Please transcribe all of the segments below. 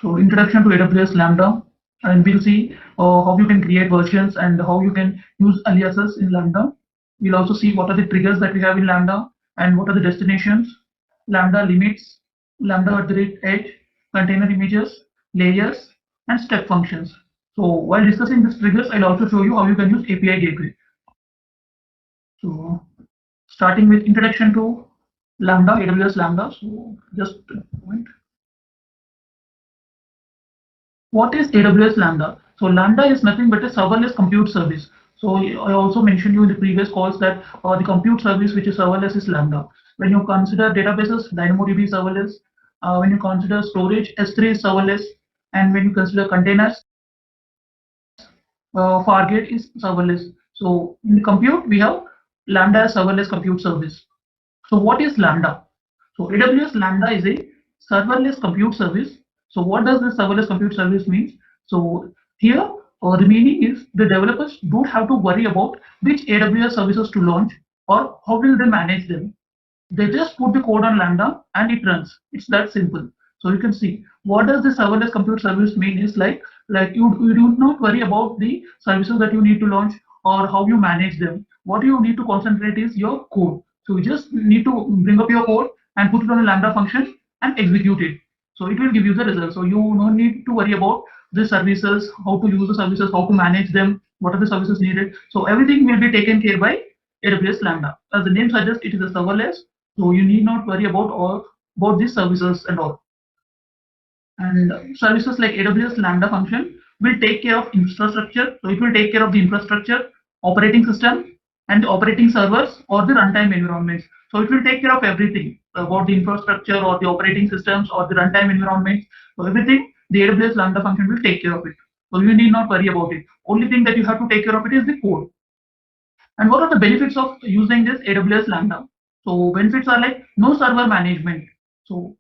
So introduction to AWS Lambda, and we'll see how you can create versions and how you can use aliases in Lambda. We'll also see what are the triggers that we have in Lambda and what are the destinations, Lambda limits, Lambda at the rate edge, container images, layers, and step functions. So while discussing these triggers, I'll also show you how you can use API gateway. So starting with introduction to Lambda, AWS Lambda. So just a moment. What is AWS Lambda? So Lambda is nothing but a serverless compute service. So I also mentioned you in the previous calls that the compute service which is serverless is Lambda. When you consider databases, DynamoDB is serverless. When you consider storage, S3 is serverless. And when you consider containers, Fargate is serverless. So in the compute, we have Lambda as serverless compute service. So what is Lambda? So AWS Lambda is a serverless compute service. So what does the serverless compute service mean? So here the meaning is the developers don't have to worry about which AWS services to launch or how will they manage them. They just put the code on Lambda and it runs. It's that simple. So you can see what does the serverless compute service mean is like you do not worry about the services that you need to launch or how you manage them. What you need to concentrate is your code. So you just need to bring up your code and put it on a Lambda function and execute it. So it will give you the result. So you don't need to worry about the services, how to use the services, how to manage them, what are the services needed. So everything will be taken care by AWS Lambda. As the name suggests, it is a serverless, so you need not worry about these services and all. And services like AWS Lambda function will take care of infrastructure. So it will take care of the infrastructure, operating system, and the operating servers or the runtime environments. So it will take care of everything about the infrastructure or the operating systems or the runtime environments. So everything the AWS Lambda function will take care of it. So you need not worry about it. Only thing that you have to take care of it is the code. And what are the benefits of using this AWS Lambda? So benefits are like no server management. So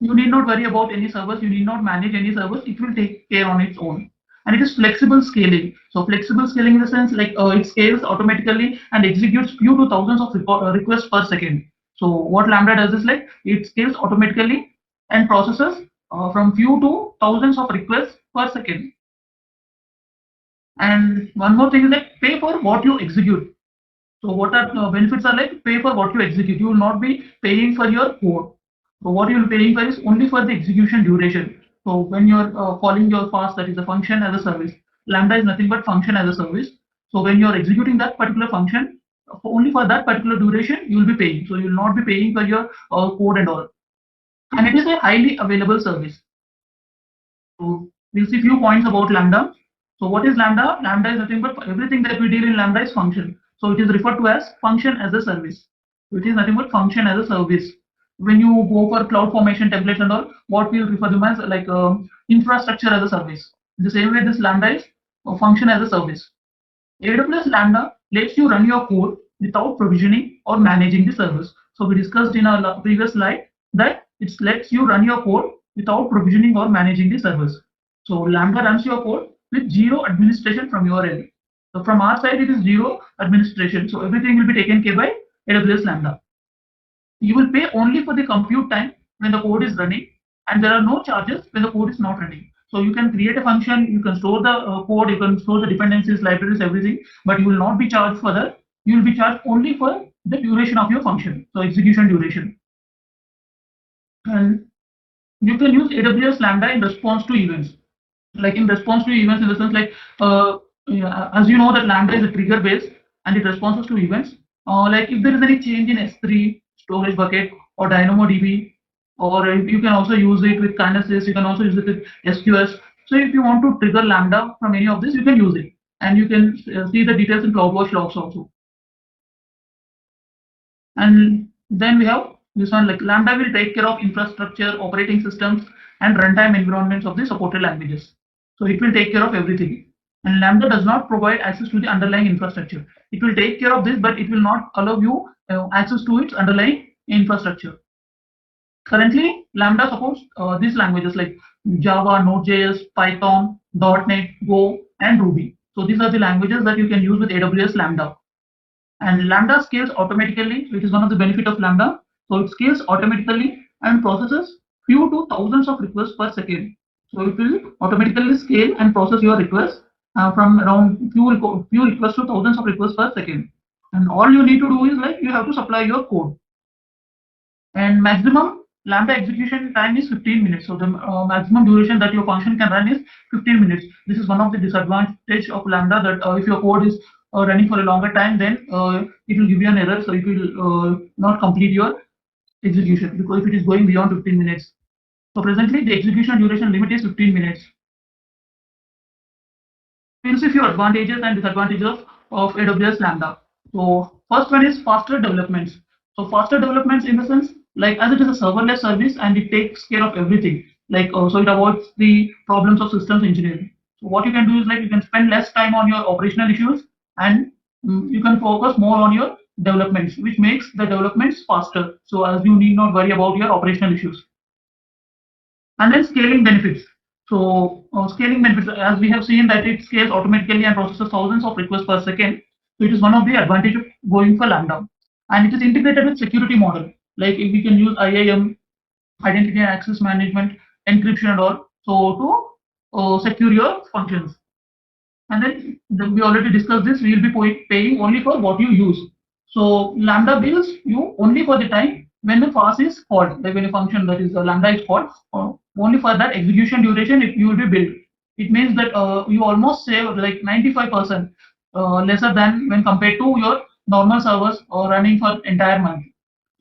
you need not worry about any servers. You need not manage any servers. It will take care on its own. And it is flexible scaling. So flexible scaling in the sense like it scales automatically and executes few to thousands of requests per second. So what Lambda does is like it scales automatically and processes from few to thousands of requests per second. And one more thing is like pay for what you execute. So what are benefits are like pay for what you execute. You will not be paying for your code. So what you will be paying for is only for the execution duration. So when you're calling your fast, that is a function as a service. Lambda is nothing but function as a service. So when you're executing that particular function, only for that particular duration you will be paying. So you will not be paying for your code and all. And it is a highly available service. So we'll see few points about Lambda. So what is Lambda? Lambda is nothing but everything that we deal in Lambda is function. So it is referred to as function as a service. So it is nothing but function as a service. When you go for cloud formation templates and all, what we'll refer them as like infrastructure as a service. In the same way, this Lambda is a function as a service. AWS Lambda lets you run your code without provisioning or managing the service. So we discussed in our previous slide that it lets you run your code without provisioning or managing the service. So Lambda runs your code with zero administration from your end. So from our side, it is zero administration. So everything will be taken care by AWS Lambda. You will pay only for the compute time when the code is running, and there are no charges when the code is not running. So you can create a function, you can store the code, you can store the dependencies, libraries, everything, but you will not be charged for that. You will be charged only for the duration of your function, so execution duration. And you can use AWS Lambda in response to events, like in response to events in the sense like yeah, as you know that Lambda is a trigger based and it responds to events. Like if there is any change in S3 storage bucket or DynamoDB, or you can also use it with Kinesis, you can also use it with SQS. So if you want to trigger Lambda from any of this, you can use it, and you can see the details in CloudWatch logs also. And then we have this one like Lambda will take care of infrastructure, operating systems, and runtime environments of the supported languages. So it will take care of everything. And Lambda does not provide access to the underlying infrastructure. It will take care of this, but it will not allow you access to its underlying infrastructure. Currently, Lambda supports these languages like Java, Node.js, Python, .NET, Go, and Ruby. So these are the languages that you can use with AWS Lambda. And Lambda scales automatically, which is one of the benefit of Lambda. So it scales automatically and processes few to thousands of requests per second. So it will automatically scale and process your requests from around few requests to thousands of requests per second. And all you need to do is like you have to supply your code. And maximum Lambda execution time is 15 minutes. So the maximum duration that your function can run is 15 minutes. This is one of the disadvantage of Lambda, that if your code is running for a longer time, then it will give you an error. So it will not complete your execution, because if it is going beyond 15 minutes. So presently the execution duration limit is 15 minutes. We'll see few advantages and disadvantages of AWS Lambda. So first one is faster developments. So faster developments in the sense, like as it is a serverless service and it takes care of everything. Like so it avoids the problems of systems engineering. So what you can do is like you can spend less time on your operational issues, and you can focus more on your developments, which makes the developments faster. So as you need not worry about your operational issues. And then scaling benefits. So scaling benefits, as we have seen that it scales automatically and processes thousands of requests per second. So it is one of the advantage of going for Lambda. And it is integrated with security model. Like if we can use IAM, identity and access management, encryption and all, so to secure your functions. And then we already discussed this, we will be paying only for what you use. So Lambda bills you only for the time when the fast is called, like when a function that is Lambda is called, only for that execution duration if you will be billed. It means that you almost save like 95% lesser than when compared to your normal servers or running for entire month.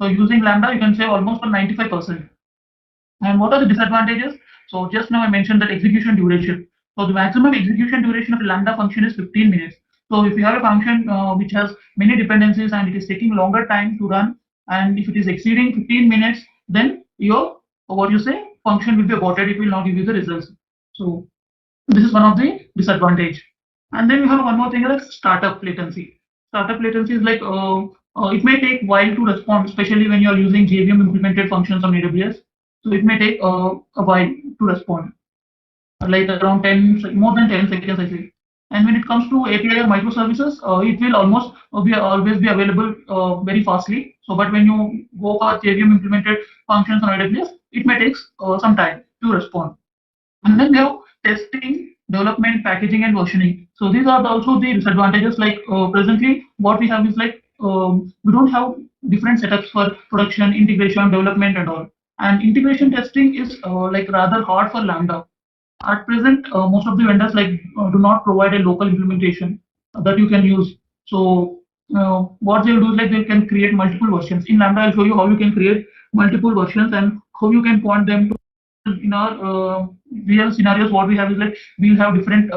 So using Lambda, you can save almost for 95%. And what are the disadvantages? So just now I mentioned that execution duration. So the maximum execution duration of a Lambda function is 15 minutes. So if you have a function which has many dependencies and it is taking longer time to run, and if it is exceeding 15 minutes, then your what you say function will be aborted. It will not give you the results. So this is one of the disadvantage. And then we have one more thing like startup latency. Startup latency is like it may take while to respond, especially when you are using JVM implemented functions on AWS. So it may take a while to respond, like around 10, more than 10 seconds, I say. And when it comes to API or microservices, it will almost always be available very fastly. So, but when you go for JVM implemented functions on AWS, it may take some time to respond. And then we have testing, development, packaging, and versioning. So these are also the disadvantages. Like presently, what we have is like we don't have different setups for production, integration, development, and all. And integration testing is like rather hard for Lambda. At present, most of the vendors like do not provide a local implementation that you can use. So what they'll do is like they can create multiple versions. In Lambda, I'll show you how you can create multiple versions and how you can point them to. In our real scenarios, what we have is like we'll have different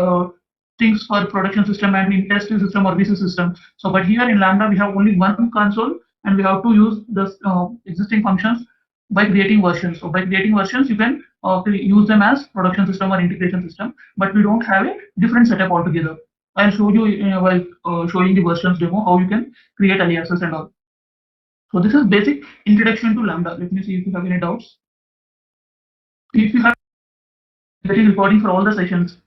things for production system and in testing system or VC system. So, but here in Lambda, we have only one console and we have to use the existing functions by creating versions. So, by creating versions, you can use them as production system or integration system, but we don't have a different setup altogether. I'll show you while showing the versions demo how you can create aliases and all. So, this is basic introduction to Lambda. Let me see if you have any doubts. If you have getting recording for all the sessions.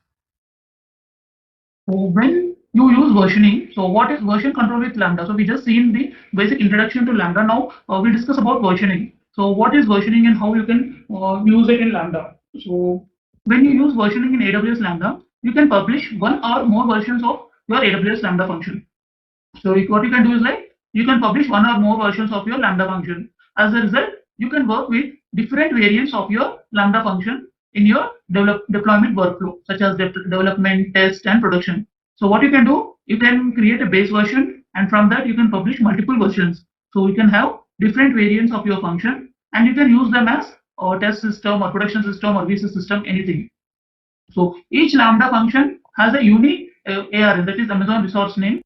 So when you use versioning, so what is version control with Lambda? So we just seen the basic introduction to Lambda. Now we'll discuss about versioning. So what is versioning and how you can use it in Lambda? So when you use versioning in AWS Lambda, you can publish one or more versions of your AWS Lambda function. So what you can do is like you can publish one or more versions of your Lambda function. As a result, you can work with different variants of your Lambda function in your deployment workflow, such as development, test, and production. So what you can do, you can create a base version, and from that you can publish multiple versions. So you can have different variants of your function, and you can use them as a test system or production system or VC system, anything. So each Lambda function has a unique ARN, that is Amazon Resource Name.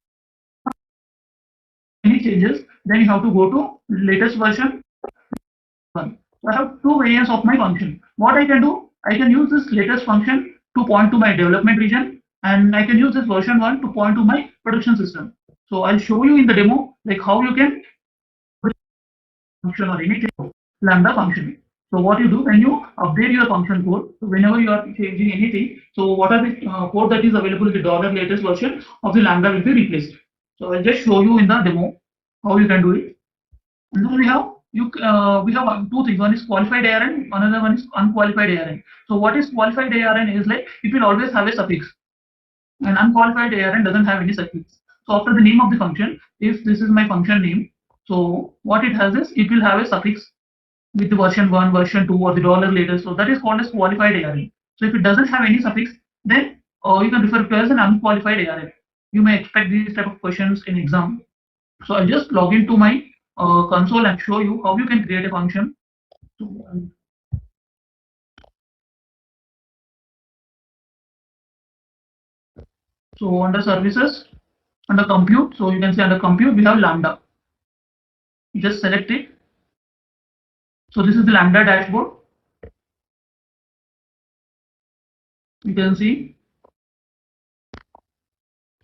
Any changes, then you have to go to latest version one. So I have two variants of my function. What I can do, I can use this latest function to point to my development region, and I can use this version one to point to my production system. So I'll show you in the demo like how you can function or any Lambda function. So what you do when you update your function code, so whenever you are changing anything, so what are the code that is available in the $latest version of the Lambda will be replaced. So I'll just show you in the demo how you can do it. And then we have we have two things. One is qualified ARN, another one is unqualified ARN. So what is qualified ARN is like it will always have a suffix, and unqualified ARN doesn't have any suffix. So after the name of the function, if this is my function name, so what it has is it will have a suffix with the version 1, version 2, or the dollar later. So that is called as qualified ARN. So if it doesn't have any suffix, then you can refer to as an unqualified ARN. You may expect these type of questions in exam. So I'll just log into my console and show you how you can create a function. So under services, under compute, so you can see under compute we have Lambda. You just select it. So this is the Lambda dashboard. You can see.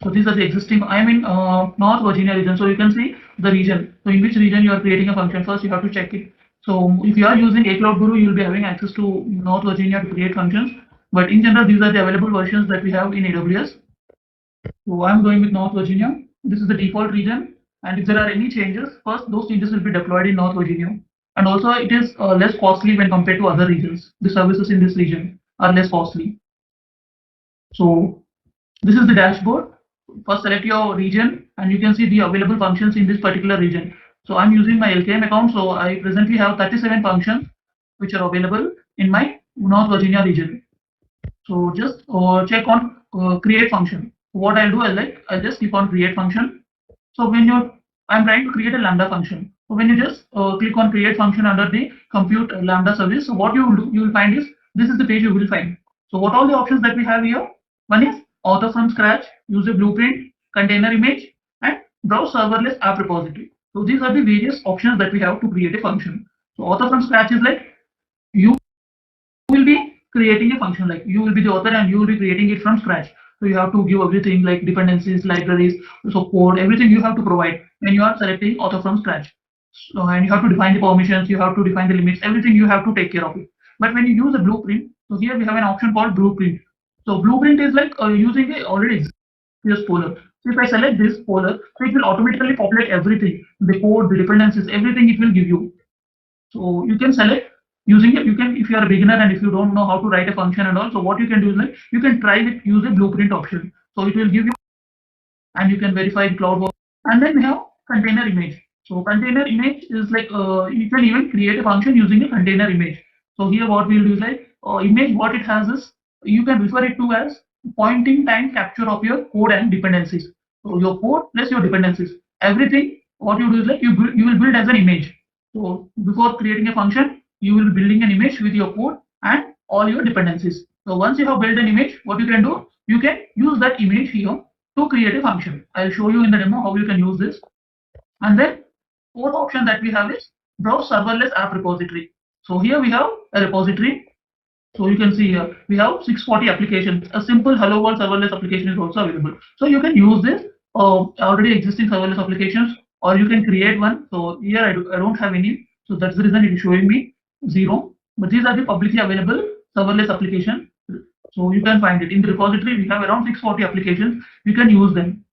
So these are the existing. I am in North Virginia region. So you can see the region. So in which region you are creating a function. First you have to check it. So if you are using A Cloud Guru, you will be having access to North Virginia to create functions. But in general, these are the available versions that we have in AWS. So I'm going with North Virginia. This is the default region. And if there are any changes, first those changes will be deployed in North Virginia. And also it is less costly when compared to other regions. The services in this region are less costly. So this is the dashboard. First select your region and you can see the available functions in this particular region. So I'm using my LKM account. So I presently have 37 functions which are available in my North Virginia region. So just check on create function. What I'll do, I'll just click on create function. So when I'm trying to create a Lambda function. So when you just click on create function under the compute Lambda service, so what you will do, you will find is this is the page you will find. So what all the options that we have here? One is author from scratch, use a blueprint, container image, and browse serverless app repository. So these are the various options that we have to create a function. So author from scratch is like you will be creating a function, like you will be the author and you will be creating it from scratch. So you have to give everything like dependencies, libraries, so code, everything you have to provide when you are selecting author from scratch. So, and you have to define the permissions, you have to define the limits, everything you have to take care of it. But when you use a blueprint, so here we have an option called blueprint. So blueprint is like using a already existing Polar. So if I select this Polar, so it will automatically populate everything, the code, the dependencies, everything it will give you. So you can select using it. You can, if you are a beginner and if you don't know how to write a function and all, so what you can do is like you can try it, use a blueprint option. So it will give you, and you can verify the cloud. And then we have container image. So container image is like you can even create a function using a container image. So here what we'll do is like image, what it has is you can refer it to as point in time capture of your code and dependencies. So your code plus your dependencies, everything what you do is like you will build as an image. So before creating a function, you will be building an image with your code and all your dependencies. So once you have built an image, what you can do, you can use that image here to create a function. I'll show you in the demo how you can use this. And then fourth option that we have is browse serverless app repository. So here we have a repository. So you can see here we have 640 applications. A simple Hello World serverless application is also available. So you can use this already existing serverless applications, or you can create one. So here I don't have any. So that's the reason it is showing me 0. But these are the publicly available serverless applications. So you can find it in the repository. We have around 640 applications. You can use them.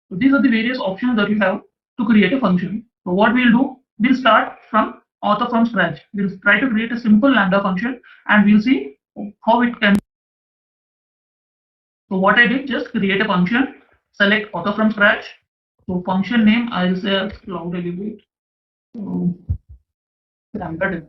So these are the various options that you have to create a function. So what we'll do, we'll start from author from scratch. We'll try to create a simple Lambda function and we'll see how it can. So what I did, just create a function, select author from scratch. So function name, I'll say cloud elevate. So Lambda.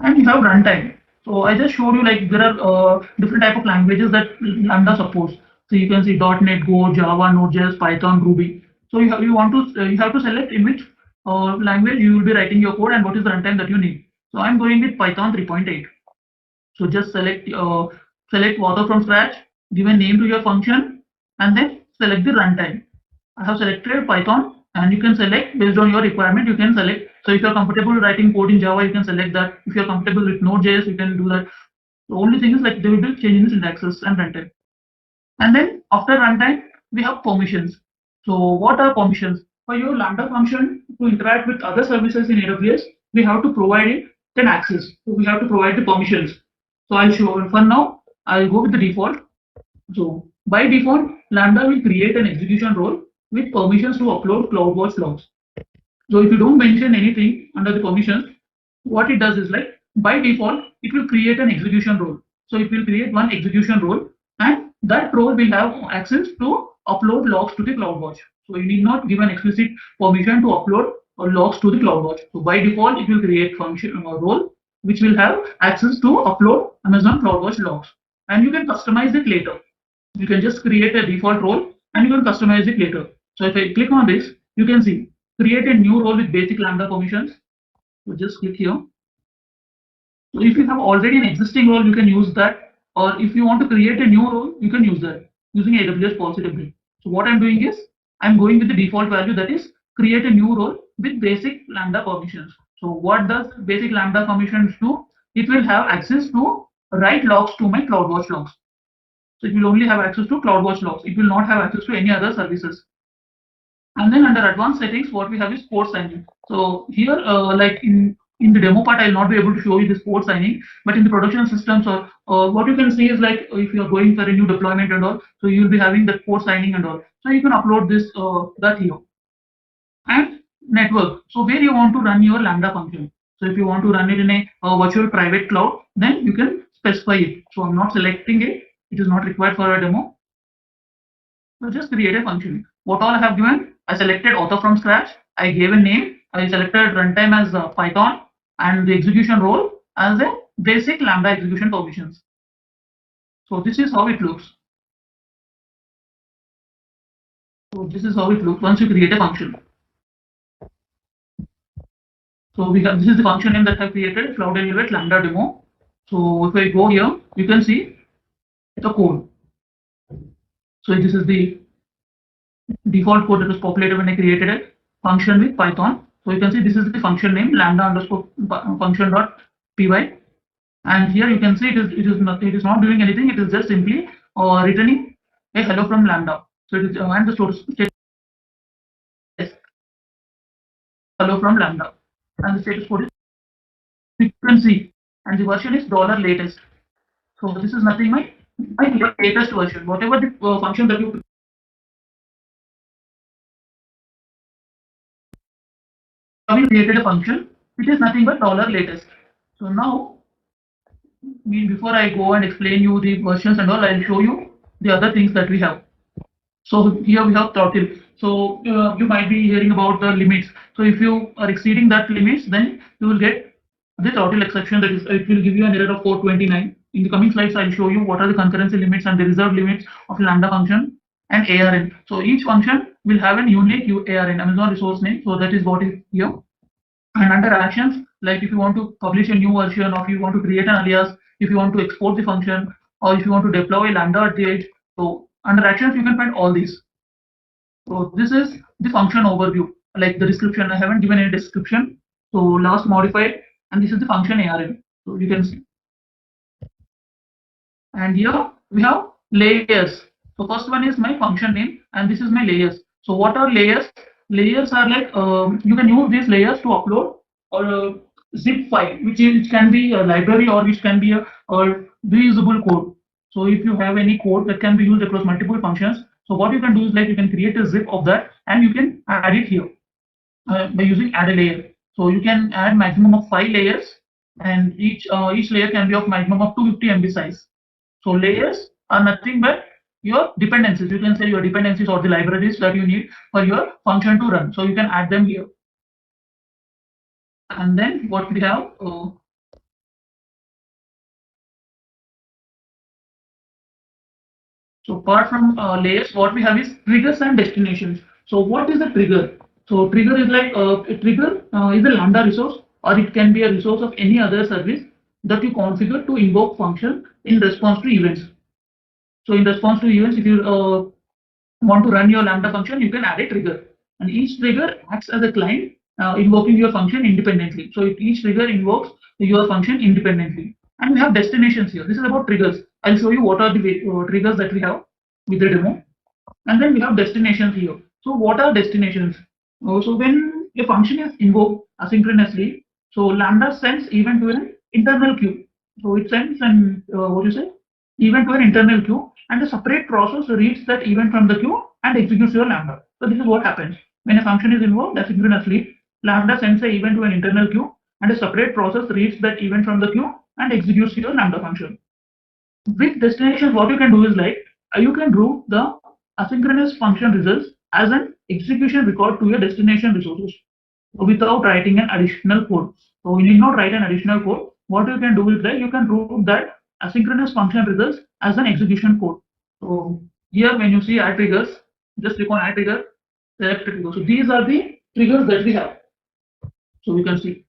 And you have runtime. So I just showed you like there are different type of languages that Lambda supports. So you can see .NET, Go, Java, Node.js, Python, Ruby. So you have to select in which language you will be writing your code and what is the runtime that you need. So I'm going with Python 3.8. So just select author from scratch, give a name to your function, and then select the runtime. I have selected Python, and you can select based on your requirement. You can select. So if you're comfortable writing code in Java, you can select that. If you're comfortable with Node.js, you can do that. The only thing is like there will be change in the syntaxes and runtime. And then after runtime, we have permissions. So what are permissions? For your Lambda function to interact with other services in AWS, we have to provide it an access. So we have to provide the permissions. So I'll show for now. I'll go with the default. So by default, Lambda will create an execution role with permissions to upload CloudWatch logs. So if you don't mention anything under the permissions, what it does is like by default, it will create an execution role. So it will create one execution role, and that role will have access to upload logs to the CloudWatch. So you need not give an explicit permission to upload logs to the CloudWatch. So by default, it will create function role which will have access to upload Amazon CloudWatch logs, and you can customize it later. You can just create a default role and you can customize it later. So if I click on this, you can see create a new role with basic Lambda permissions. So just click here. So if you have already an existing role, you can use that. Or if you want to create a new role, you can use that using AWS Policy Template. So what I'm doing is I'm going with the default value, that is create a new role with basic Lambda permissions. So what does basic Lambda permissions do? It will have access to write logs to my CloudWatch logs. So it will only have access to CloudWatch logs. It will not have access to any other services. And then under advanced settings, what we have is port signing. So here, like in the demo part, I'll not be able to show you this port signing, but in the production systems, or what you can see is like if you're going for a new deployment and all, so you'll be having that port signing and all. So you can upload this that here. And network. So where you want to run your Lambda function. So if you want to run it in a virtual private cloud, then you can specify it. So I'm not selecting it. It is not required for a demo. So just create a function. What all I have given? I selected author from scratch. I gave a name. I selected runtime as Python and the execution role as a basic Lambda execution permissions. So this is how it looks. So this is how it looks once you create a function. So we have, this is the function name that I created, Cloud Elevate Lambda demo. So if I go here, you can see the code. So this is the default code that was populated when I created a function with Python. So you can see this is the function name lambda underscore function dot py, and here you can see it is not doing anything. It is just simply returning a hello from lambda. So it is and the source is hello from lambda, and the status code is frequency, and the version is $latest. So this is nothing my latest version. Whatever the function that you created a function, it is nothing but $latest. So now, before I go and explain you the versions and all, I'll show you the other things that we have. So here we have throttle. So you might be hearing about the limits. So if you are exceeding that limits, then you will get the throttle exception. That is, it will give you an error of 429. In the coming slides, I'll show you what are the concurrency limits and the reserved limits of Lambda function and ARN. So each function will have a unique ARN, Amazon resource name. So that is what is here. And under actions, like if you want to publish a new version, or if you want to create an alias, if you want to export the function, or if you want to deploy a Lambda at the edge. So under actions, you can find all these. So this is the function overview, like the description. I haven't given any description. So last modified, and this is the function ARN. So you can see. And here we have layers. So first one is my function name, and this is my layers. So what are layers? Layers are like you can use these layers to upload or zip file, which can be a library or which can be a reusable code. So if you have any code that can be used across multiple functions, so what you can do is like you can create a zip of that and you can add it here by using add a layer. So you can add maximum of 5 layers, and each layer can be of maximum of 250 MB size. So layers are nothing but your dependencies. You can say your dependencies or the libraries that you need for your function to run. So you can add them here. And then what we have, so apart from layers, what we have is triggers and destinations. So what is a trigger? So trigger is like a trigger is a Lambda resource, or it can be a resource of any other service that you configure to invoke function in response to events. So in response to events, if you want to run your Lambda function, you can add a trigger, and each trigger acts as a client invoking your function independently. So each trigger invokes your function independently. And we have destinations here. This is about triggers. I'll show you what are the triggers that we have with the demo. And then we have destinations here. So what are destinations? So when a function is invoked asynchronously, so Lambda sends event to an internal queue. So it sends an event to an internal queue, and a separate process reads that event from the queue and executes your Lambda. So this is what happens when a function is invoked asynchronously. Lambda sends an event to an internal queue, and a separate process reads that event from the queue and executes your Lambda function. With destinations, what you can do is like you can route the asynchronous function results as an execution record to your destination resources without writing an additional code. So you need not write an additional code. What you can do is that you can route that asynchronous function results as an execution code. So here when you see add triggers, just click on add trigger, select trigger. So these are the triggers that we have. So you can see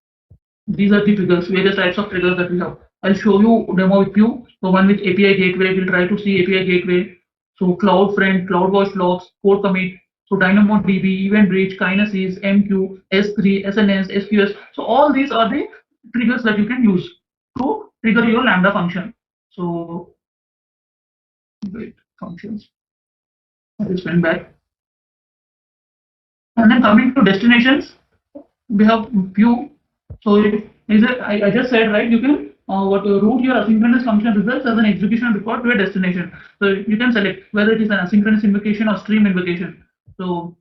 these are the triggers, various types of triggers that we have. I'll show you demo with you. So one with API gateway, we'll try to see API gateway. So CloudFront, CloudWatch logs, code commit. So DynamoDB, Event Bridge, Kinesis, MQ, S3, SNS, SQS. So all these are the triggers that you can use to trigger your Lambda function. So wait, functions. I just went back. And then coming to destinations, we have few. So I just said, right, you can route your asynchronous function results as an execution record to a destination. So you can select whether it is an asynchronous invocation or stream invocation. So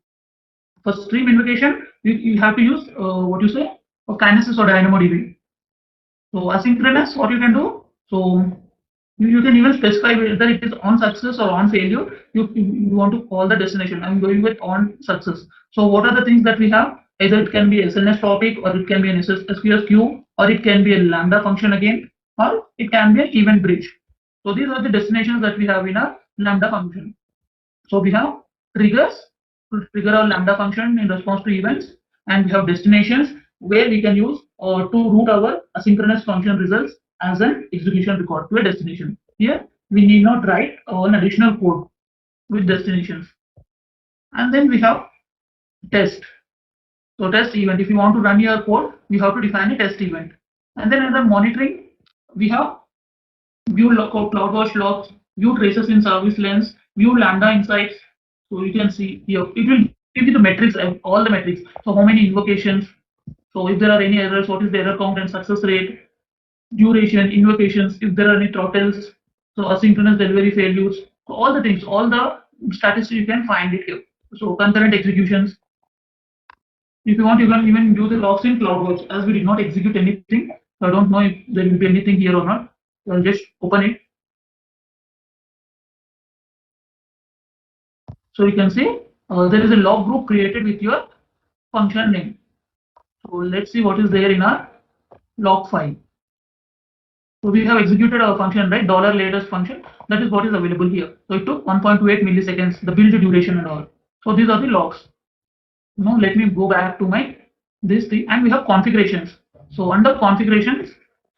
for stream invocation, you have to use what you say, or Kinesis or DynamoDB. So asynchronous, what you can do, so you can even specify whether it is on success or on failure. You want to call the destination. I'm going with on success. So what are the things that we have? Either it can be SNS topic, or it can be an SQS queue, or it can be a Lambda function again, or it can be an event bridge. So these are the destinations that we have in our Lambda function. So we have triggers to trigger our Lambda function in response to events, and we have destinations where we can use to route our asynchronous function results as an execution record to a destination. Here we need not write an additional code with destinations. And then we have test. So test event, if you want to run your code, you have to define a test event. And then under monitoring, we have view CloudWatch logs, view traces in service lens, view Lambda insights. So you can see here, it will give you the metrics, all the metrics. So how many invocations, so if there are any errors, what is the error count and success rate, duration, invocations, if there are any throttles, so asynchronous delivery failures, so all the things, all the statistics you can find it here. So concurrent executions. If you want, you can even do the logs in CloudWatch. As we did not execute anything, so I don't know if there will be anything here or not. So I'll just open it. So you can see there is a log group created with your function name. So let's see what is there in our log file. So we have executed our function, right? $latest function. That is what is available here. So it took 1.28 milliseconds, the build duration and all. So these are the logs. Now let me go back to my this thing, and we have configurations. So under configurations,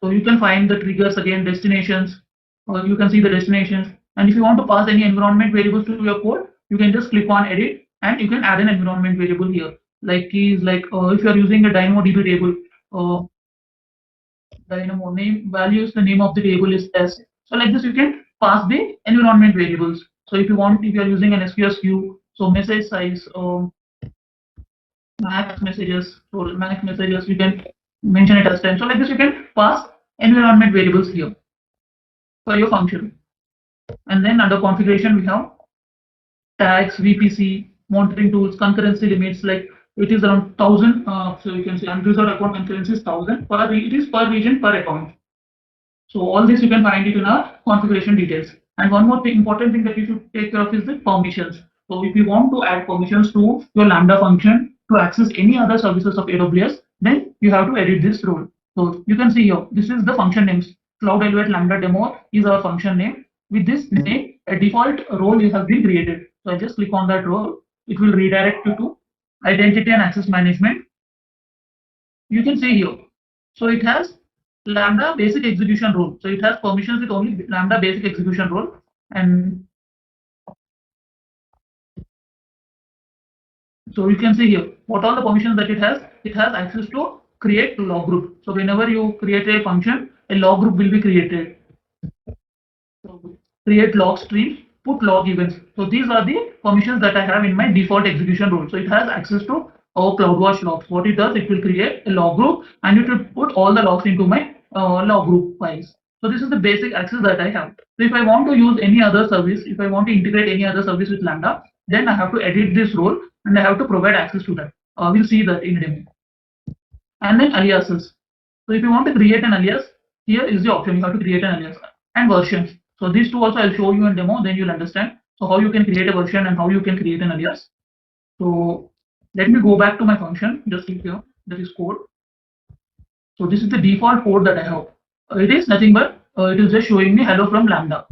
so you can find the triggers again, destinations, or you can see the destinations. And if you want to pass any environment variables to your code, you can just click on edit, and you can add an environment variable here. Like keys, like if you are using a DynamoDB table, Dynamo name values, the name of the table is test. So like this, you can pass the environment variables. So if you are using an SQS queue, so message size, max messages, so max messages, you can mention it as 10. So like this, you can pass environment variables here for your function. And then under configuration, we have tags, VPC, monitoring tools, concurrency limits, like it is around 1000. So you can see unreserved account concurrency is 1000. It is per region per account. So all this you can find it in our configuration details. And one more important thing that you should take care of is the permissions. So if you want to add permissions to your Lambda function to access any other services of AWS, then you have to edit this role. So you can see here, this is the function names. Cloud Elevate Lambda demo is our function name. With this name, a default role has been created. So I just click on that role. It will redirect you to identity and access management. You can see here. So it has Lambda basic execution role. So it has permissions with only Lambda basic execution role. And so you can see here what all the permissions that it has. It has access to create log group. So whenever you create a function, a log group will be created. So create log stream, put log events. So these are the permissions that I have in my default execution role. So it has access to our CloudWatch logs. What it does, it will create a log group and it will put all the logs into my log group files. So this is the basic access that I have. So if I want to use any other service, if I want to integrate any other service with Lambda, then I have to edit this role and I have to provide access to that. We'll see that in a demo. and then aliases. So if you want to create an alias, here is the option. You have to create an alias and versions. So these two also I'll show you in demo, then you'll understand. So how you can create a version and how you can create an alias. So let me go back to my function. Just click here. That is code. So this is the default code that I have. It is nothing but it is just showing me hello from Lambda.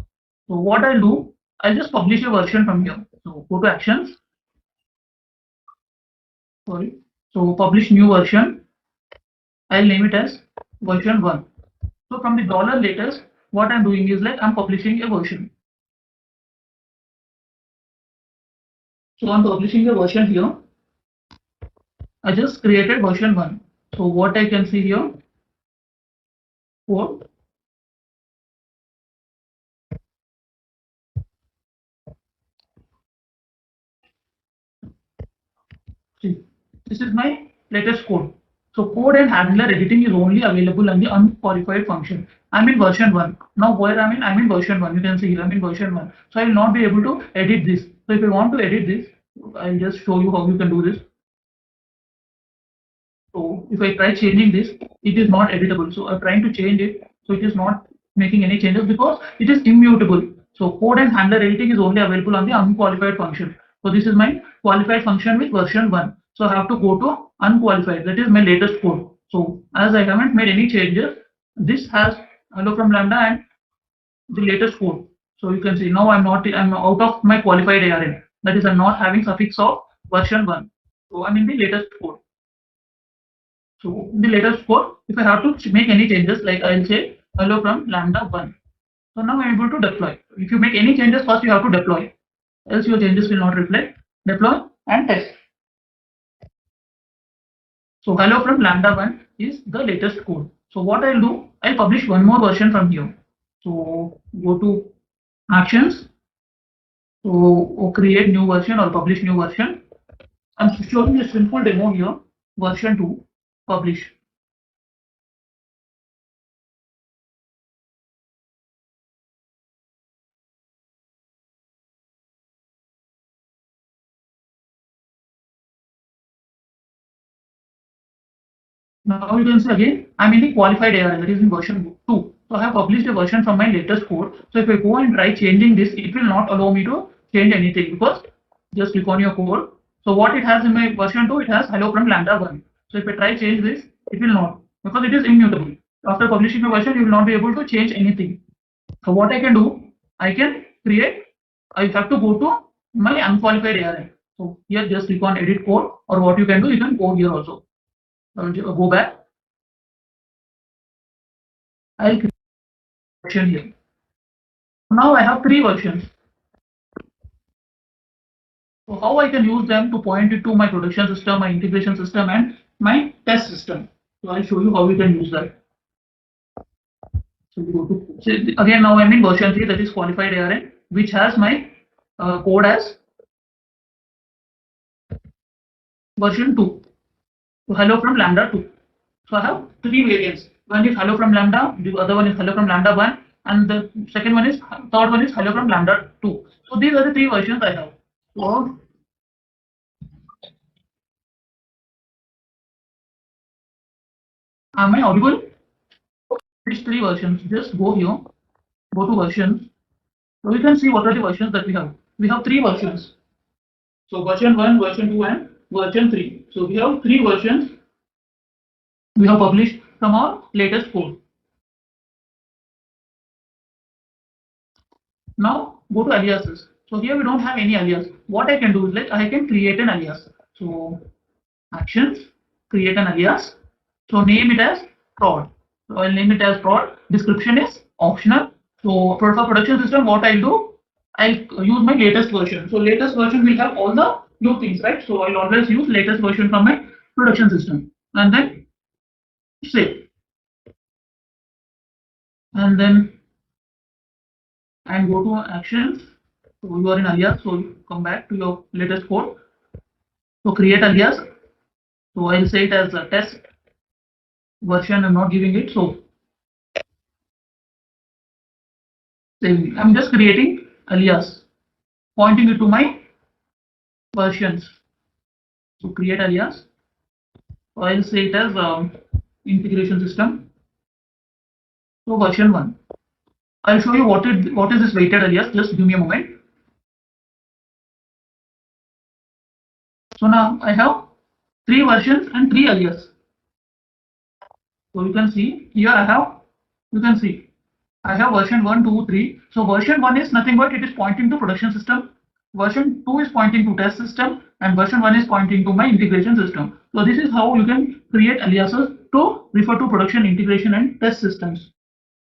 So what I'll do, I'll just publish a version from here. So go to actions. Sorry. So publish new version. I'll name it as version 1. So from the dollar latest, what I'm doing is like I'm publishing a version. So I'm publishing a version here. I just created version 1. So what I can see here, code. See, this is my latest code. So code and handler editing is only available on the unqualified function. I'm in version 1. Now where I'm in version 1. You can see here I'm in version 1. So I will not be able to edit this. So if you want to edit this, I'll just show you how you can do this. So if I try changing this, it is not editable. So I'm trying to change it. So it is not making any changes because it is immutable. So code and handler editing is only available on the unqualified function. So this is my qualified function with version 1. So I have to go to unqualified. That is my latest code. So as I haven't made any changes, this has hello from Lambda and the latest code. So you can see now I'm out of my qualified ARN. That is I'm not having suffix of version 1. So I'm in the latest code. So in the latest code, if I have to make any changes, like I'll say hello from Lambda 1. So now I'm able to deploy. If you make any changes, first you have to deploy, else your changes will not reflect. Deploy and test. So hello from Lambda 1 is the latest code. So what I'll do, I'll publish one more version from here. So go to actions. So create new version or publish new version. I'm showing a simple demo here. Version 2, publish. Now you can see again, I'm in the qualified ARN, that is in version 2. So I have published a version from my latest code. So if I go and try changing this, it will not allow me to change anything because just click on your code. So what it has in my version 2, it has hello from Lambda 1. So if I try change this, it will not because it is immutable. After publishing a version, you will not be able to change anything. So what I can do, I can create, I have to go to my unqualified ARN. So here just click on edit code, or what you can do, you can go here also. Go back. I'll create a version here. Now I have three versions. So how I can use them to point it to my production system, my integration system, and my test system. So I'll show you how we can use that. So we go to so again now I'm in version 3, that is qualified ARN, which has my code as version 2. So hello from Lambda 2. So I have three variants. One is hello from Lambda, the other one is hello from Lambda 1, and the third one is hello from Lambda 2. So these are the three versions I have. So am I audible? These three versions. Just go here, go to versions. So we can see what are the versions that we have. We have three versions. So version 1, version 2, and version 3. So we have three versions we have published from our latest code. Now go to aliases. So here we don't have any alias. What I can do is like I can create an alias. So actions, create an alias. So name it as prod. So I'll name it as prod. Description is optional. So for production system, what I'll do, I'll use my latest version. So latest version will have all the new things, right? So I'll always use latest version from my production system, and then save, and then and go to actions. So you are in alias. So you come back to your latest code. So create alias. So I'll say it as a test version. I'm not giving it. So I'm just creating alias, pointing it to my versions. So create alias. So I'll say it as integration system. So version 1. I'll show you what is this weighted alias. Just give me a moment. So now I have 3 versions and 3 alias. So you can see here you can see I have version 1, 2, 3. So version 1 is nothing but it is pointing to production system. Version 2 is pointing to test system and version 1 is pointing to my integration system. So this is how you can create aliases to refer to production, integration and test systems.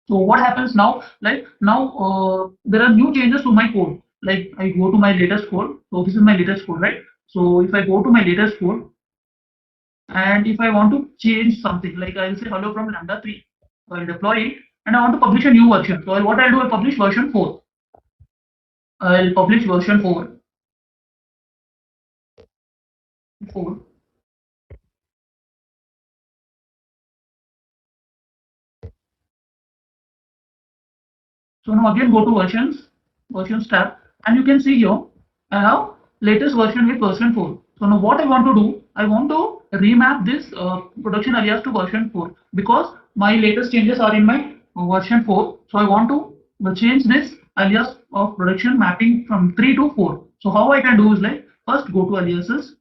So what happens now? Like now there are new changes to my code. Like I go to my latest code. So this is my latest code, right? So if I go to my latest code and if I want to change something, like I'll say hello from lambda 3, so I'll deploy it and I want to publish a new version. So what I'll do, I'll publish version 4. I'll publish version 4. 4. So now again go to versions tab, and you can see here I have latest version with version 4. So now what I want to do, I want to remap this production alias to version 4 because my latest changes are in my version 4. So I want to change this alias of production mapping from 3 to 4. So how I can do is like first go to aliases.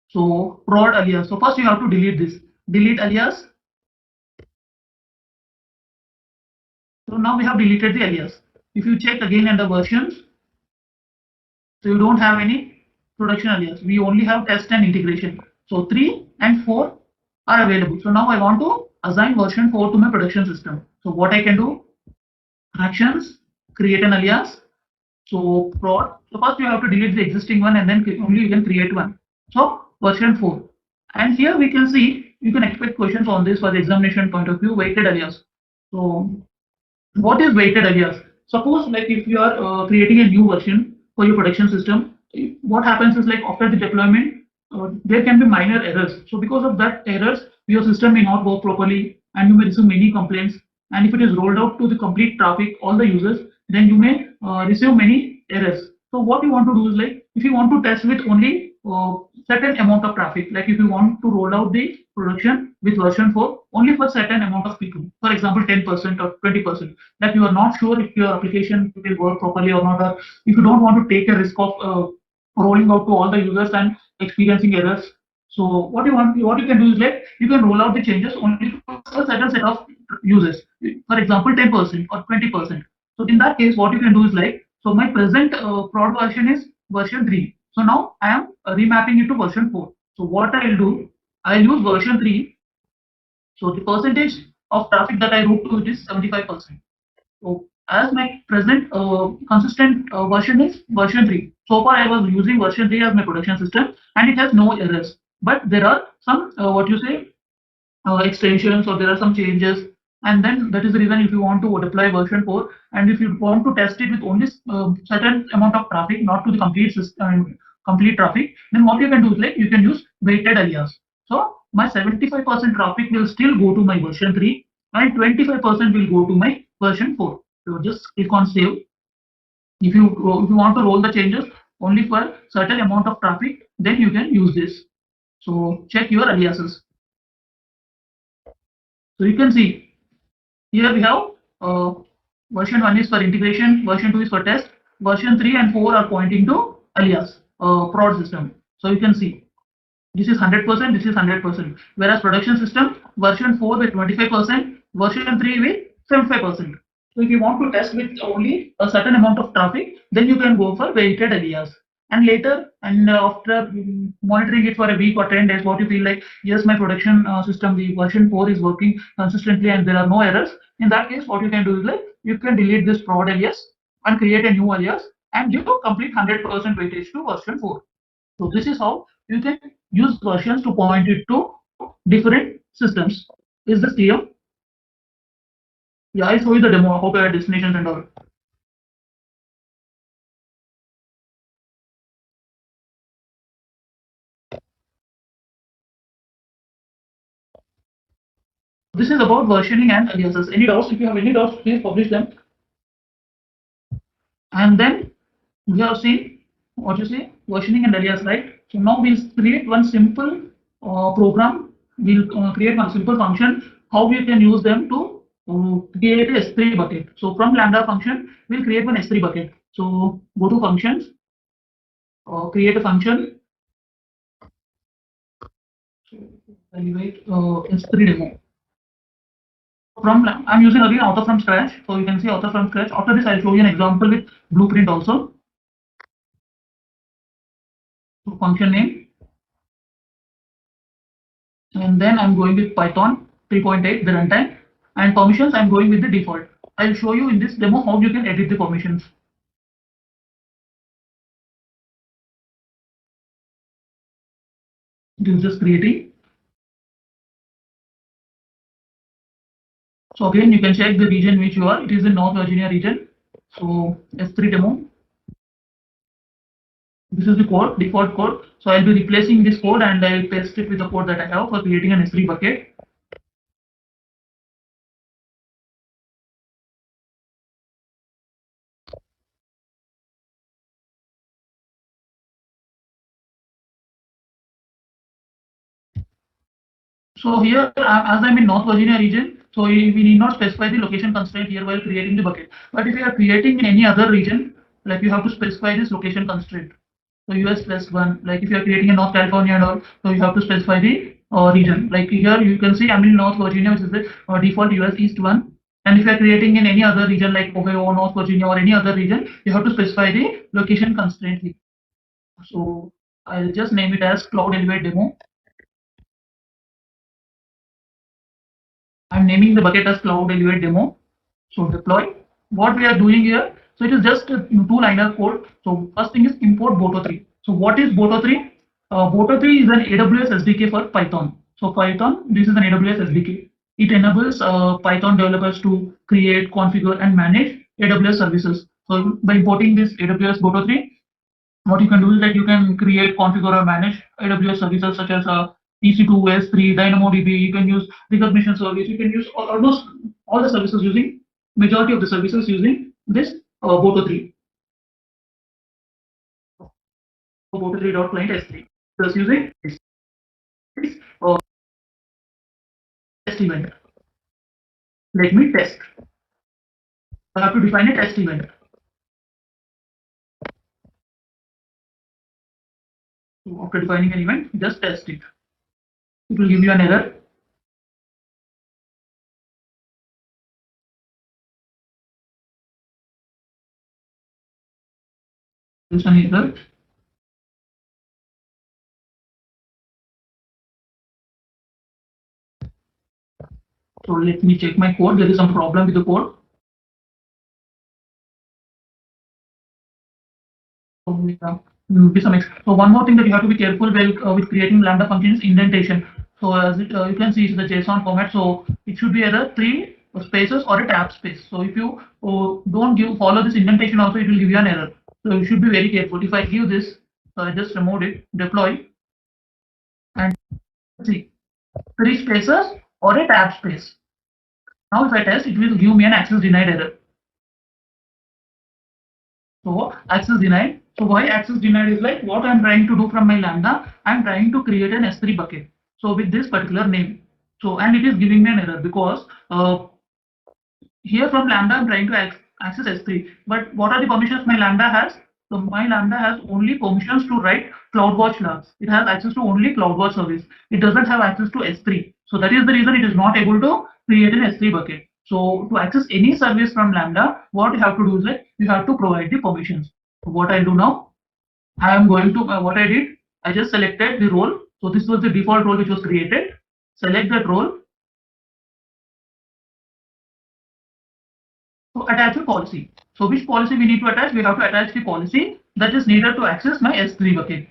So prod alias. So first you have to delete this. Delete alias. So now we have deleted the alias. If you check again in the versions, so you don't have any production alias. We only have test and integration. So 3 and 4 are available. So now I want to assign version 4 to my production system. So what I can do, actions, create an alias. So prod. So first you have to delete the existing one and then only you can create one. So version 4. And here we can see you can expect questions on this for the examination point of view, weighted alias. So what is weighted alias? Suppose like if you are creating a new version for your production system, what happens is like after the deployment, there can be minor errors. So because of that errors, your system may not work properly and you may receive many complaints. And if it is rolled out to the complete traffic, all the users, then you may receive many errors. So what you want to do is like if you want to test with only certain amount of traffic, like if you want to roll out the production with version 4 only for certain amount of people, for example 10% or 20%, that you are not sure if your application will work properly or not, or if you don't want to take a risk of rolling out to all the users and experiencing errors. So what you can do is like you can roll out the changes only for a certain set of users, for example 10% or 20%. So in that case what you can do is like, so my present prod version is version 3. So now I am remapping it to version 4. So what I'll do, I'll use version 3. So the percentage of traffic that I route to it is 75%. So as my present consistent version is version 3. So far I was using version 3 as my production system and it has no errors. But there are some what you say extensions or there are some changes, and then that is the reason if you want to deploy version 4 and if you want to test it with only certain amount of traffic, not to the complete system, complete traffic, then what you can do is like you can use weighted alias. So my 75% traffic will still go to my version 3 and 25% will go to my version 4. So just click on save. If you want to roll the changes only for certain amount of traffic, then you can use this. So check your aliases. So you can see here we have version 1 is for integration, version 2 is for test, version 3 and 4 are pointing to alias prod system. So you can see this is 100%, this is 100%. Whereas production system version 4 with 25%, version 3 with 75%. So if you want to test with only a certain amount of traffic, then you can go for weighted alias. And later, and after monitoring it for a week or 10 days, what you feel like, yes, my production system, the version 4 is working consistently and there are no errors. In that case, what you can do is like, you can delete this prod alias and create a new alias and give a complete 100% weightage to version 4. So this is how you can use versions to point it to different systems. Is this clear? Yeah, I show you the demo. I hope you have destinations and all. This is about versioning and aliases. Any doubts? If you have any doubts, please publish them. And then we have seen what you say, versioning and alias, right? So now we'll create one simple program will create one simple function how we can use them to create a S3 bucket. So from Lambda function, we'll create one S3 bucket. So go to functions, create a function, evaluate S3 demo. I'm using again author from scratch. So you can see author from scratch. After this, I'll show you an example with blueprint also. So function name, and then I'm going with Python 3.8, the runtime, and permissions. I'm going with the default. I'll show you in this demo how you can edit the permissions. It is just creating. So again, you can check the region which you are. It is in North Virginia region. So S3 demo. This is the code, default code. So I'll be replacing this code and I'll paste it with the code that I have for creating an S3 bucket. So here, as I'm in North Virginia region, so we need not specify the location constraint here while creating the bucket. But if you are creating in any other region, like you have to specify this location constraint. So US plus one, like if you are creating in North California and all, so you have to specify the region. Like here you can see I'm in North Virginia, which is the default US East one. And if you are creating in any other region like Ohio, North Virginia, or any other region, you have to specify the location constraint here. So I'll just name it as Cloud Elevate Demo. I'm naming the bucket as Cloud Elevate Demo. So deploy. What we are doing here, so it is just a two-liner code. So first thing is import Boto3. So what is Boto3? Boto3 is an AWS SDK for Python. So Python, this is an AWS SDK. It enables Python developers to create, configure, and manage AWS services. So by importing this AWS Boto3, what you can do is that you can create, configure, or manage AWS services such as EC2, S3, DynamoDB. You can use recognition service. You can use almost all the services using majority of the services using this Boto3. Boto3.client S3 plus using this test event. Let me test. I have to define a test event. So after defining an event, just test it. It will give you an error. This one is the so let me check my code. There is some problem with the code. So one more thing that you have to be careful with creating Lambda functions indentation. So as you can see, it's the JSON format. So it should be either 3 spaces or a tab space. So if you don't follow this indentation, also it will give you an error. So you should be very careful. If I give this, I just remove it, deploy, and see 3 spaces or a tab space. Now if I test, it will give me an access denied error. So access denied. So why access denied is like what I'm trying to do from my Lambda. I'm trying to create an S3 bucket. So with this particular name. So and it is giving me an error because here from Lambda I'm trying to access S3. But what are the permissions my Lambda has? So my Lambda has only permissions to write CloudWatch logs. It has access to only CloudWatch service. It doesn't have access to S3. So that is the reason it is not able to create an S3 bucket. So to access any service from Lambda, what you have to do is that you have to provide the permissions. So what I'll do now, I am going to, what I did, I just selected the role. So this was the default role which was created. Select that role. So attach a policy. So which policy we need to attach? We have to attach the policy that is needed to access my S3 bucket.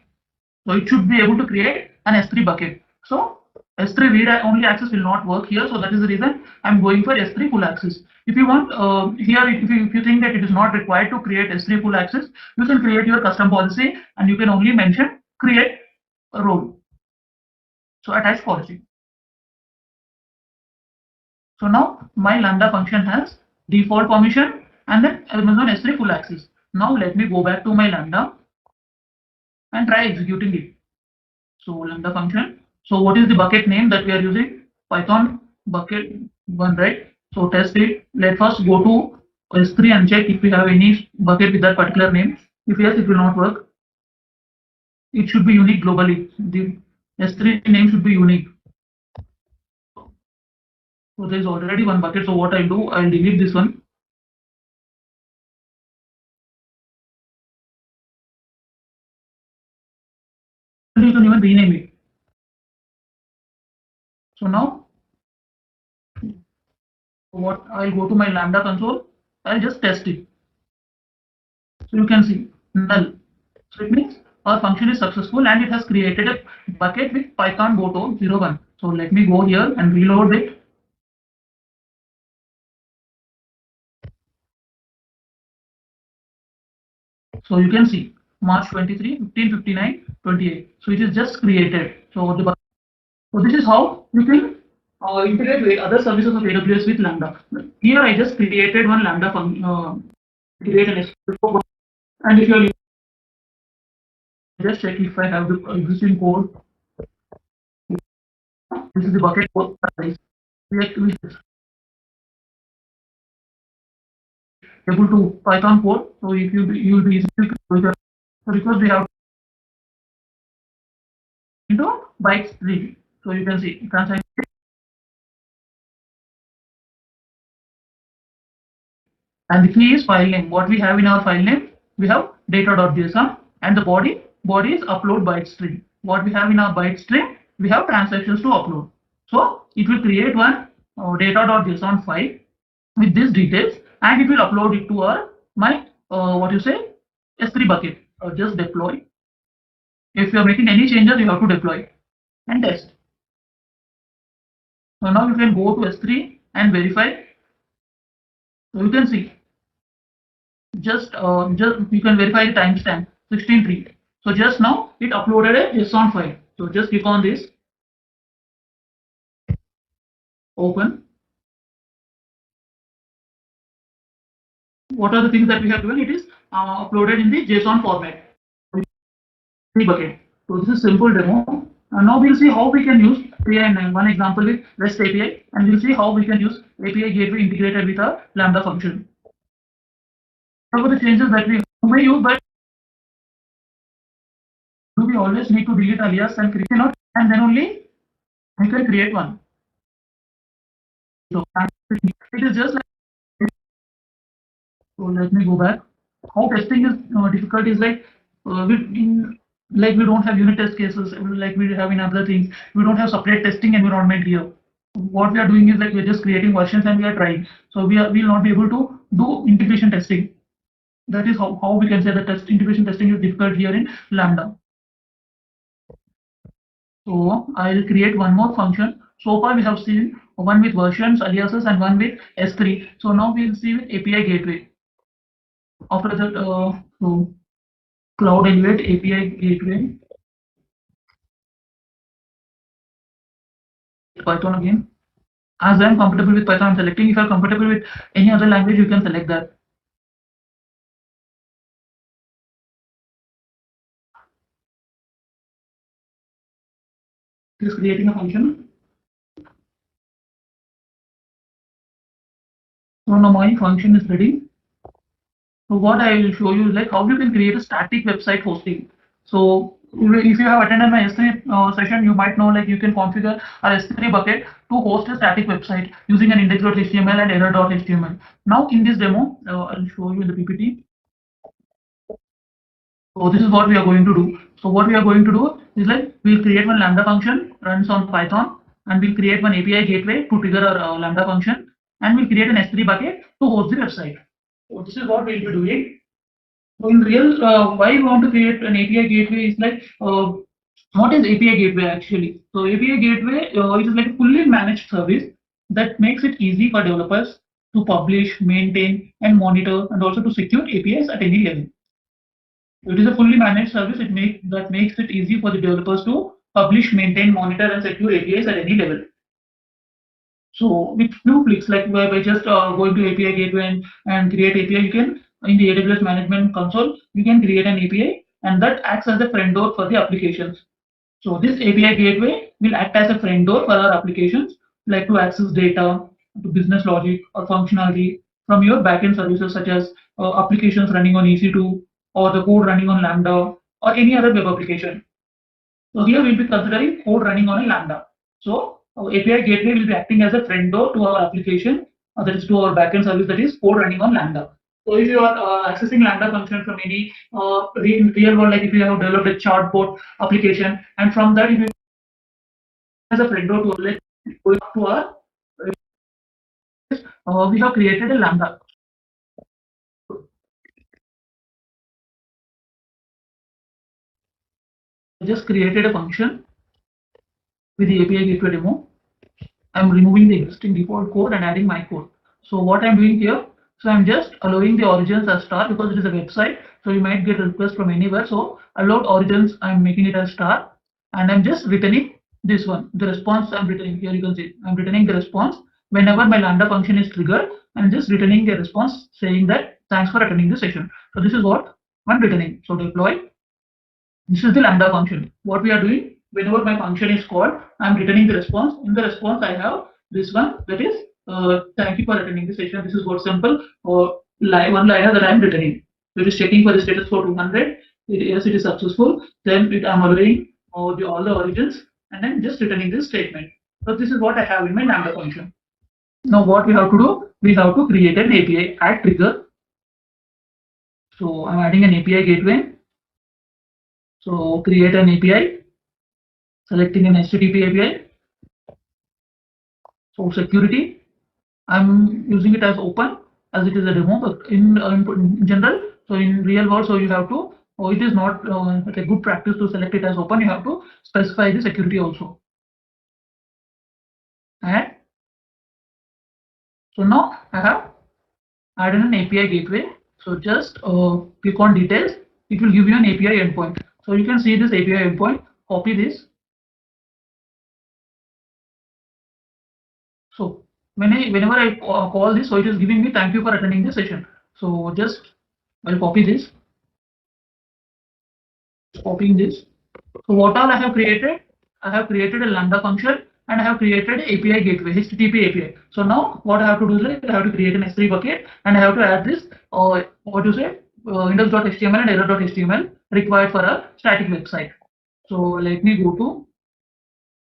So it should be able to create an S3 bucket. So S3 read only access will not work here. So that is the reason I'm going for S3 full access. If you want here, if you think that it is not required to create S3 full access, you can create your custom policy and you can only mention create a role. So attach policy. So now my Lambda function has default permission and then Amazon S3 full access. Now let me go back to my Lambda and try executing it. So Lambda function. So what is the bucket name that we are using? Python bucket one, right? So test it. Let first go to S3 and check if we have any bucket with that particular name. If yes, it will not work. It should be unique globally. The S3 name should be unique. So there is already one bucket. So what I'll do, I'll delete this one. You can even rename it. So now what I'll go to my Lambda console. I'll just test it. So you can see null. So it means our function is successful and it has created a bucket with Python Boto 01. So let me go here and reload it. So you can see March 23, 15, 59, 28. So it is just created. So this is how you can integrate with other services of AWS with Lambda. Here I just created one Lambda function, create an SQL, and if you are just check if I have the existing code. This is the bucket code size. We able to Python code. So if you will be easy to so because we have into bytes 3. So you can see transaction and the key is file name. What we have in our file name, we have data.json and the body is upload byte string. What we have in our byte string, we have transactions to upload. So it will create one data.json file with these details and it will upload it to our my what you say S3 bucket or just deploy. If you are making any changes, you have to deploy and test. So now you can go to S3 and verify. So you can see just you can verify the timestamp 16.3. So just now it uploaded a JSON file. So just click on this, open. What are the things that we have given? It is uploaded in the JSON format. Bucket. So this is simple demo. And now we'll see how we can use API and one example with REST API, and we'll see how we can use API gateway integrated with a Lambda function. What are the changes that we may use, but do we always need to delete alias and create not, and then only we can create one. So it is just like, so let me go back. How testing is difficult is like like we don't have unit test cases like we have in other things. We don't have separate testing environment here. What we are doing is like we're just creating versions and we are trying. So we'll not be able to do integration testing. That is how we can say that integration testing is difficult here in Lambda. So I'll create one more function. So far we have seen one with versions, aliases, and one with S3. So now we'll see with API gateway. After that, so Cloud Elevate API gateway. Python again. As I'm comfortable with Python, I'm selecting. If you're comfortable with any other language, you can select that. Just creating a function. So now my function is ready. So what I will show you is like how you can create a static website hosting. So if you have attended my S3 session, you might know like you can configure a S3 bucket to host a static website using an index.html and error.html. Now in this demo, I'll show you the PPT. So this is what we are going to do. So what we are going to do is like we'll create one Lambda function runs on Python, and we'll create one API gateway to trigger our Lambda function, and we'll create an S3 bucket to host the website. So this is what we'll be doing. So in real, why we want to create an API gateway is like, what is API gateway actually? So API gateway it is like a fully managed service that makes it easy for developers to publish, maintain, and monitor, and also to secure APIs at any level. It is a fully managed service. That makes it easy for the developers to publish, maintain, monitor, and secure APIs at any level. So with few clicks, like by just going to API gateway and create API, you can in the AWS management console, you can create an API, and that acts as a friend door for the applications. So this API gateway will act as a friend door for our applications, like to access data, to business logic or functionality from your backend services such as applications running on EC2 or the code running on Lambda or any other web application. So here we'll be considering code running on a Lambda. So our API gateway will be acting as a friend door to our application, that is to our backend service, that is code running on Lambda. So if you are accessing Lambda function from any real world, like if you have developed a chatbot application, and from that if you as a friend door to like going to our we have created a Lambda. Just created a function with the API gateway demo. I'm removing the existing default code and adding my code. So what I'm doing here, so I'm just allowing the origins as star because it is a website. So you might get a request from anywhere. So allowed origins, I'm making it as star, and I'm just returning this one. The response I'm returning here, you can see I'm returning the response whenever my Lambda function is triggered. I'm just returning a response saying that thanks for attending the session. So this is what I'm returning. So deploy. This is the Lambda function. What we are doing, whenever my function is called, I'm returning the response. In the response, I have this one, that is, thank you for attending the session. This is what simple one liner that I'm returning. So it is checking for the status for 200. Yes, it is successful. Then I'm allowing all the origins and then just returning this statement. So this is what I have in my Lambda function. Now what we have to do, we have to create an API add trigger. So I'm adding an API gateway. So create an API, selecting an HTTP API. So security, I'm using it as open as it is a demo, but in general, so in real world, so you have to, it is not a good practice to select it as open. You have to specify the security also. And so now I have added an API gateway. So just click on details. It will give you an API endpoint. So you can see this API endpoint. Copy this. So whenever I call this, so it is giving me thank you for attending the session. So just I'll copy this, copying this. So what all I have created? I have created a Lambda function and I have created API gateway, HTTP API. So now what I have to do is like I have to create an S3 bucket and I have to add this what to say index.html and error.html required for a static website. So let me go to,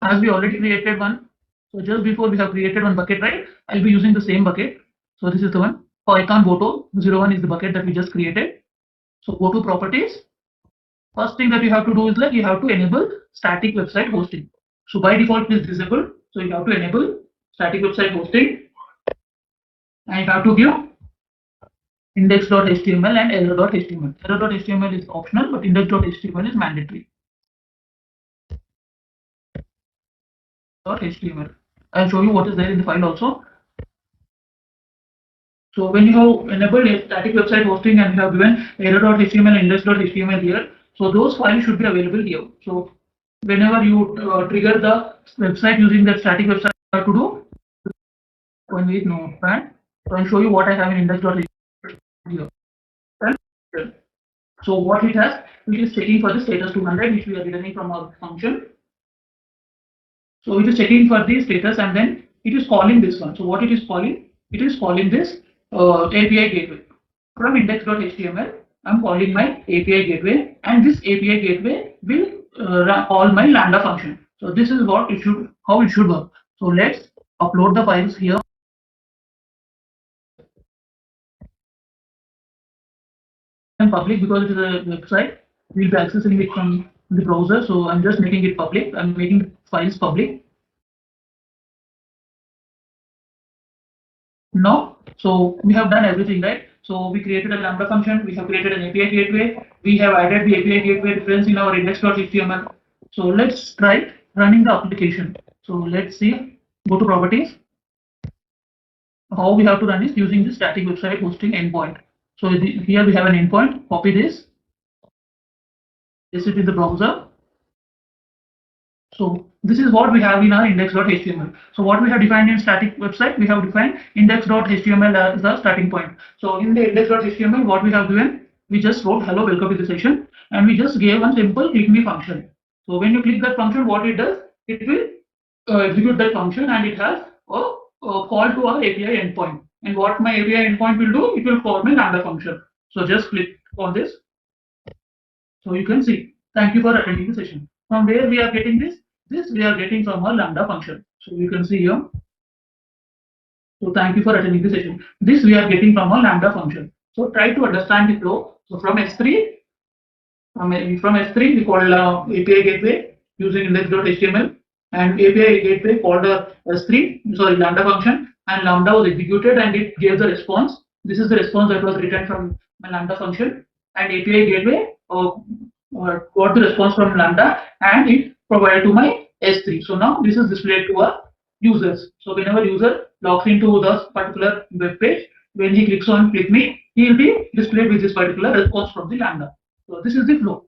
as we already created one. So just before we have created one bucket, right? I'll be using the same bucket. So this is the one. Python Goto 01 is the bucket that we just created. So go to properties. First thing that you have to do is like you have to enable static website hosting. So by default it is disabled. So you have to enable static website hosting and you have to give index.html and error.html. Error.html is optional, but index.html is mandatory. .html. I'll show you what is there in the file also. So when you have enabled a static website hosting and you have given error.html and index.html here, so those files should be available here. So whenever you trigger the website using that static website, you have to do one with notepad. So I'll show you what I have in index.html here. So what it has, it is checking for the status 200, which we are returning from our function. So it is checking for the status and then it is calling this one. So what it is calling? It is calling this API gateway. From index.html, I'm calling my API gateway and this API gateway will call my Lambda function. So this is what it should, how it should work. So let's upload the files here. And public because it is a website, we'll be accessing it from the browser. So I'm just making it public. I'm making files public. Now, so we have done everything, right? So we created a Lambda function, we have created an API gateway, we have added the API gateway reference in our index.html. So let's try running the application. So let's see, go to properties. How we have to run is using the static website hosting endpoint. So here we have an endpoint, copy this, paste it in the browser. So this is what we have in our index.html. So what we have defined in static website, we have defined index.html as the starting point. So in the index.html, what we have given, we just wrote hello, welcome to the session, and we just gave one simple click me function. So when you click that function, what it does, it will execute that function, and it has a call to our API endpoint. And what my API endpoint will do, it will call my Lambda function. So just click on this. So you can see, thank you for attending the session. From where we are getting this? This we are getting from our Lambda function. So you can see here. So thank you for attending the session. This we are getting from our Lambda function. So try to understand the flow. So from S3, from S3 we call API gateway using index.html, and API gateway called S3, sorry, Lambda function, and Lambda was executed and it gave the response. This is the response that was written from my Lambda function, and API gateway got the response from Lambda and it provided to my S3. So now this is displayed to our users. So whenever user logs into this particular web page, when he clicks on click me, he will be displayed with this particular response from the Lambda. So this is the flow.